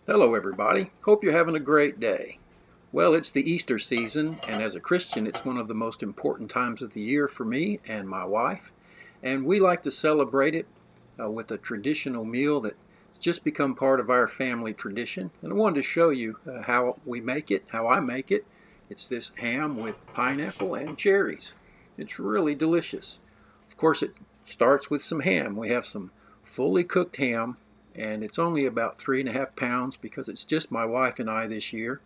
Hello, everybody. Hope you're having a great day. Well, it's the Easter season, and as a Christian, it's one of the most important times of the year for me and my wife. And we like to celebrate it with a traditional meal that's just become part of our family tradition. And I wanted to show you how we make it, how I make it. It's this ham with pineapple and cherries. It's really delicious. Of course, it starts with some ham. We have some fully cooked ham, and it's only about 3.5 pounds because it's just my wife and I this year.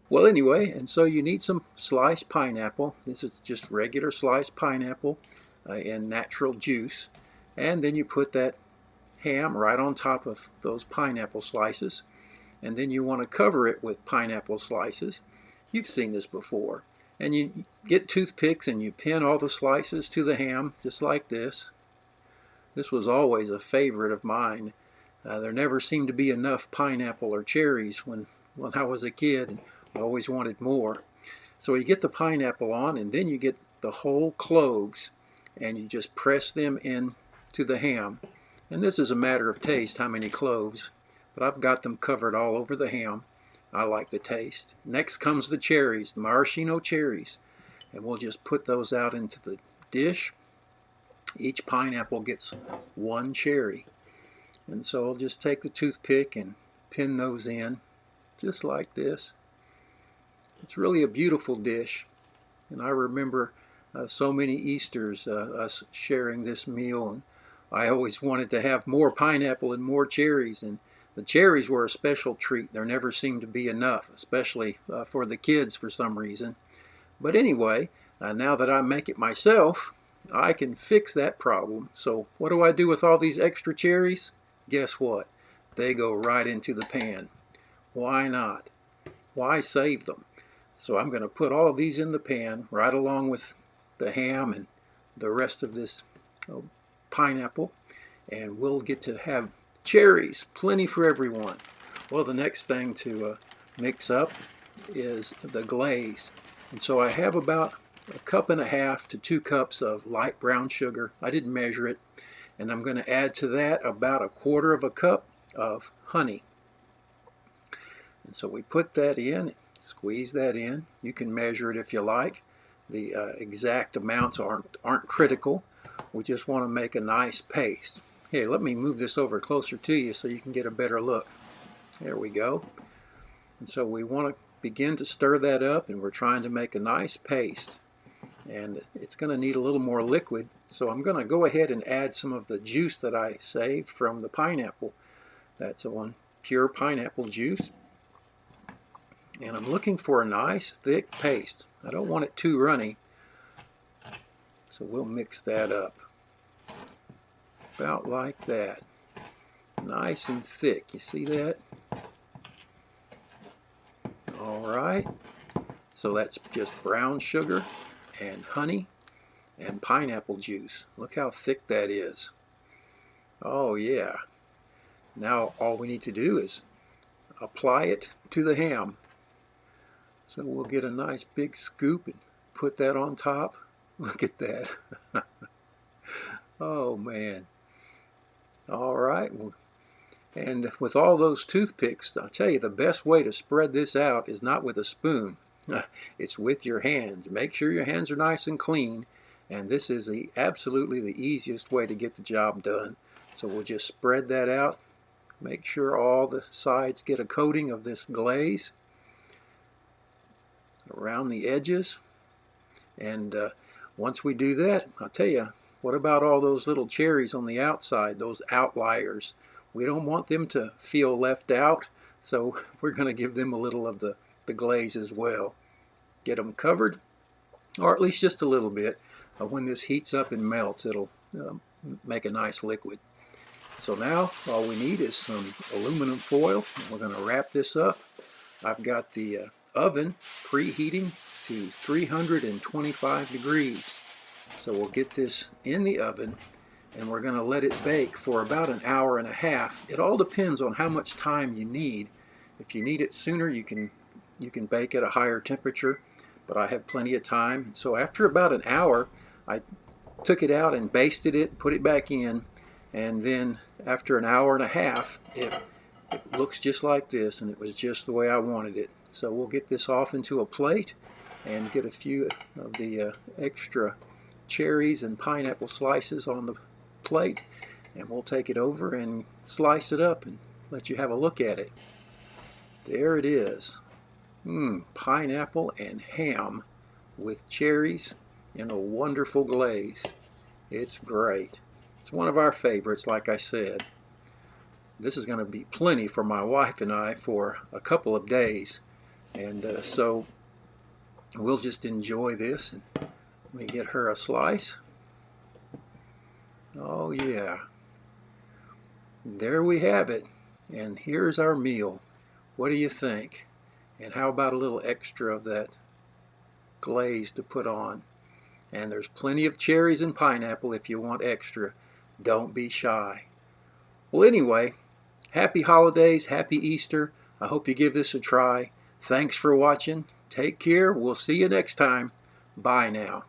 Well, anyway, and so you need some sliced pineapple. This is just regular sliced pineapple in natural juice. And then you put that ham right on top of those pineapple slices. And then you want to cover it with pineapple slices. You've seen this before. And you get toothpicks and you pin all the slices to the ham just like this. This was always a favorite of mine. There never seemed to be enough pineapple or cherries when I was a kid. I always wanted more. So you get the pineapple on, and then you get the whole cloves, and you just press them in to the ham. And this is a matter of taste, how many cloves, but I've got them covered all over the ham. I like the taste. Next comes the cherries, the maraschino cherries, and we'll just put those out into the dish. Each pineapple gets one cherry. And so I'll just take the toothpick and pin those in, just like this. It's really a beautiful dish, and I remember so many Easters us sharing this meal, and I always wanted to have more pineapple and more cherries, and the cherries were a special treat. There never seemed to be enough, especially for the kids for some reason. But anyway, now that I make it myself, I can fix that problem. So what do I do with all these extra cherries? Guess what? They go right into the pan. Why not? Why save them? So I'm going to put all of these in the pan right along with the ham and the rest of this pineapple, and we'll get to have cherries, plenty for everyone. Well, the next thing to mix up is the glaze. And so I have about 1.5 to 2 cups of light brown sugar. I didn't measure it. And I'm going to add to that about 1/4 cup of honey. And so we put that in, squeeze that in. You can measure it if you like. The exact amounts aren't critical. We just want to make a nice paste. Hey, let me move this over closer to you so you can get a better look. There we go. And so we want to begin to stir that up, and we're trying to make a nice paste. And it's going to need a little more liquid, so I'm going to go ahead and add some of the juice that I saved from the pineapple. That's one pure pineapple juice. And I'm looking for a nice thick paste. I don't want it too runny, so we'll mix that up. About like that. Nice and thick. You see that? All right. So that's just brown sugar and honey and pineapple juice. Look how thick that is. Oh yeah. Now all we need to do is apply it to the ham. So we'll get a nice big scoop and put that on top. Look at that. Oh man. All right. And with all those toothpicks, I'll tell you, the best way to spread this out is not with a spoon. It's with your hands. Make sure your hands are nice and clean, and this is absolutely the easiest way to get the job done. So we'll just spread that out. Make sure all the sides get a coating of this glaze around the edges. And once we do that, I'll tell you, what about all those little cherries on the outside, those outliers? We don't want them to feel left out, so we're going to give them a little of the glaze as well. Get them covered, or at least just a little bit. When this heats up and melts, it'll make a nice liquid. So now all we need is some aluminum foil, and we're going to wrap this up. I've got the oven preheating to 325 degrees. So we'll get this in the oven, and we're going to let it bake for about 1.5 hours. It all depends on how much time you need. If you need it sooner, you can bake at a higher temperature, but I have plenty of time. So after about 1 hour, I took it out and basted it, put it back in, and then after 1.5 hours, It looks just like this, and it was just the way I wanted it. So we'll get this off into a plate and get a few of the extra cherries and pineapple slices on the plate, and we'll take it over and slice it up and let you have a look at it. There it is. Pineapple and ham with cherries in a wonderful glaze. It's great. It's one of our favorites, like I said. This is going to be plenty for my wife and I for a couple of days, and so we'll just enjoy this. And let me get her a slice. Oh yeah, there we have it, and here's our meal. What do you think? And how about a little extra of that glaze to put on? And there's plenty of cherries and pineapple if you want extra. Don't be shy. Well, anyway, happy holidays, happy Easter. I hope you give this a try. Thanks for watching. Take care. We'll see you next time. Bye now.